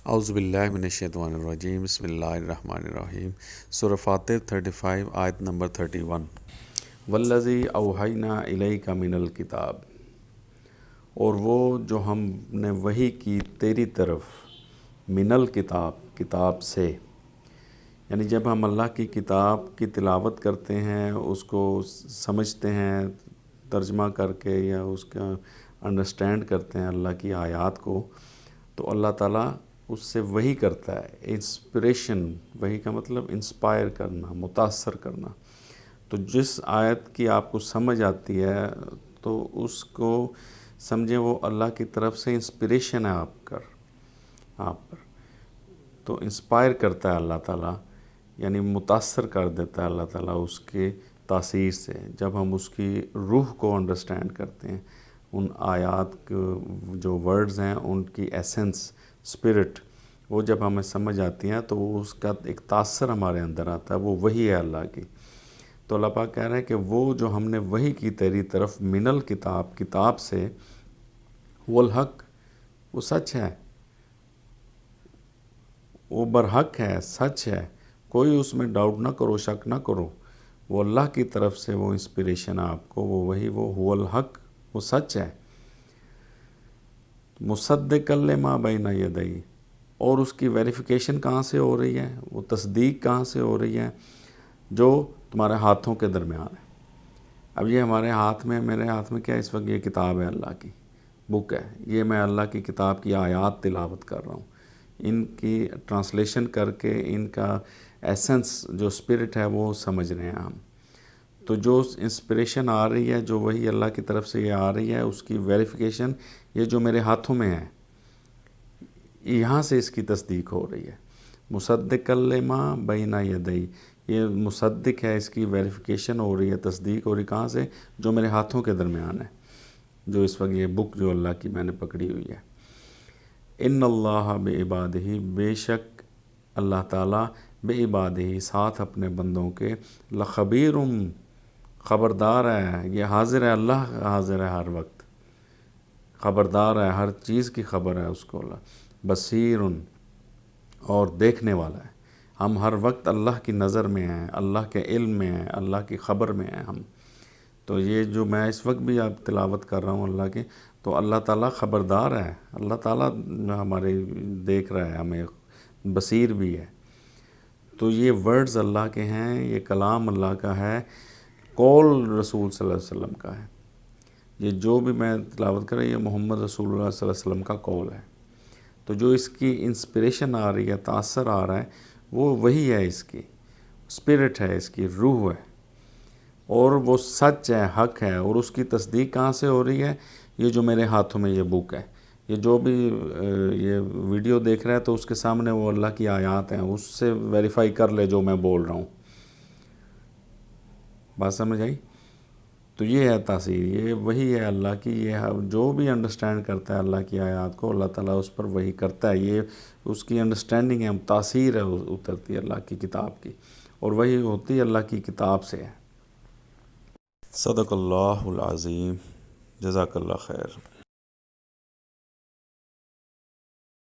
اعوذ باللہ من الشیطان الرجیم، بسم اللہ الرحمن الرحیم۔ سورہ فاتر 35 آیت نمبر 31۔ والذی اوحینا الیک من الکتاب، اور وہ جو ہم نے وحی کی تیری طرف، من الکتاب، کتاب سے، یعنی جب ہم اللہ کی کتاب کی تلاوت کرتے ہیں، اس کو سمجھتے ہیں ترجمہ کر کے یا اس کا انڈرسٹینڈ کرتے ہیں اللہ کی آیات کو، تو اللہ تعالیٰ اس سے وحی کرتا ہے۔ انسپریشن، وحی کا مطلب انسپائر کرنا، متاثر کرنا۔ تو جس آیت کی آپ کو سمجھ آتی ہے تو اس کو سمجھیں وہ اللہ کی طرف سے انسپریشن ہے آپ پر، تو انسپائر کرتا ہے اللہ تعالیٰ، یعنی متاثر کر دیتا ہے اللہ تعالیٰ اس کے تاثیر سے۔ جب ہم اس کی روح کو انڈرسٹینڈ کرتے ہیں، ان آیات جو ورڈز ہیں ان کی ایسنس، اسپرٹ، وہ جب ہمیں سمجھ آتی ہیں تو اس کا ایک تاثر ہمارے اندر آتا ہے، وہ وحی ہے اللہ کی۔ تو اللہ پاک کہہ رہے ہیں کہ وہ جو ہم نے وحی کی تیری طرف، من الکتاب، کتاب سے، وہ الحق، وہ سچ ہے، وہ برحق ہے، سچ ہے، کوئی اس میں ڈاؤٹ نہ کرو، شک نہ کرو۔ وہ اللہ کی طرف سے وہ انسپریشن آپ کو، وہ وحی، وہ هو الحق، وہ سچ ہے۔ مصدقا لما بین یدیہ، اور اس کی ویریفیکیشن کہاں سے ہو رہی ہے، وہ تصدیق کہاں سے ہو رہی ہے، جو تمہارے ہاتھوں کے درمیان ہے۔ اب یہ ہمارے ہاتھ میں، میرے ہاتھ میں کیا اس وقت، یہ کتاب ہے، اللہ کی بک ہے، یہ میں اللہ کی کتاب کی آیات تلاوت کر رہا ہوں، ان کی ٹرانسلیشن کر کے ان کا ایسنس جو اسپرٹ ہے وہ سمجھ رہے ہیں ہم۔ تو جو انسپریشن آ رہی ہے، جو وہی اللہ کی طرف سے یہ آ رہی ہے، اس کی ویریفیکیشن یہ جو میرے ہاتھوں میں ہے، یہاں سے اس کی تصدیق ہو رہی ہے۔ مصدقا لما بین یدیہ، یہ مصدق ہے، اس کی ویریفیکیشن ہو رہی ہے، تصدیق ہو رہی ہے، کہاں سے، جو میرے ہاتھوں کے درمیان ہے، جو اس وقت یہ بک جو اللہ کی میں نے پکڑی ہوئی ہے۔ ان اللہ بعبادہ، بے شک اللہ تعالیٰ، بعبادہ، ساتھ اپنے بندوں کے، لخبیر، خبردار ہے، یہ حاضر ہے، اللہ حاضر ہے ہر وقت، خبردار ہے، ہر چیز کی خبر ہے اس کو اللہ، بصیر، اور دیکھنے والا ہے۔ ہم ہر وقت اللہ کی نظر میں ہیں، اللہ کے علم میں ہیں، اللہ کی خبر میں ہیں ہم۔ تو یہ جو میں اس وقت بھی آپ تلاوت کر رہا ہوں اللہ کی، تو اللہ تعالیٰ خبردار ہے، اللہ تعالیٰ ہمارے دیکھ رہا ہے، ہمیں بصیر بھی ہے۔ تو یہ ورڈز اللہ کے ہیں، یہ کلام اللہ کا ہے، قول رسول صلی اللہ علیہ وسلم کا ہے۔ یہ جو بھی میں تلاوت کر رہا ہوں، یہ محمد رسول اللہ صلی اللہ علیہ وسلم کا قول ہے۔ تو جو اس کی انسپریشن آ رہی ہے، تاثر آ رہا ہے، وہ وہی ہے، اس کی اسپرٹ ہے، اس کی روح ہے، اور وہ سچ ہے، حق ہے، اور اس کی تصدیق کہاں سے ہو رہی ہے، یہ جو میرے ہاتھوں میں یہ بک ہے۔ یہ جو بھی یہ ویڈیو دیکھ رہا ہے تو اس کے سامنے وہ اللہ کی آیات ہیں، اس سے ویریفائی کر لے جو میں بول رہا ہوں۔ بات سمجھ آئی؟ تو یہ ہے تاثیر، یہ وہی ہے اللہ کی، یہ جو بھی انڈرسٹینڈ کرتا ہے اللہ کی آیات کو، اللہ تعالیٰ اس پر وہی کرتا ہے، یہ اس کی انڈرسٹینڈنگ ہے، تاثیر ہے، اترتی ہے اللہ کی کتاب کی، اور وہی ہوتی ہے اللہ کی کتاب سے ہے۔ صدق اللہ العظیم، جزاک اللہ خیر۔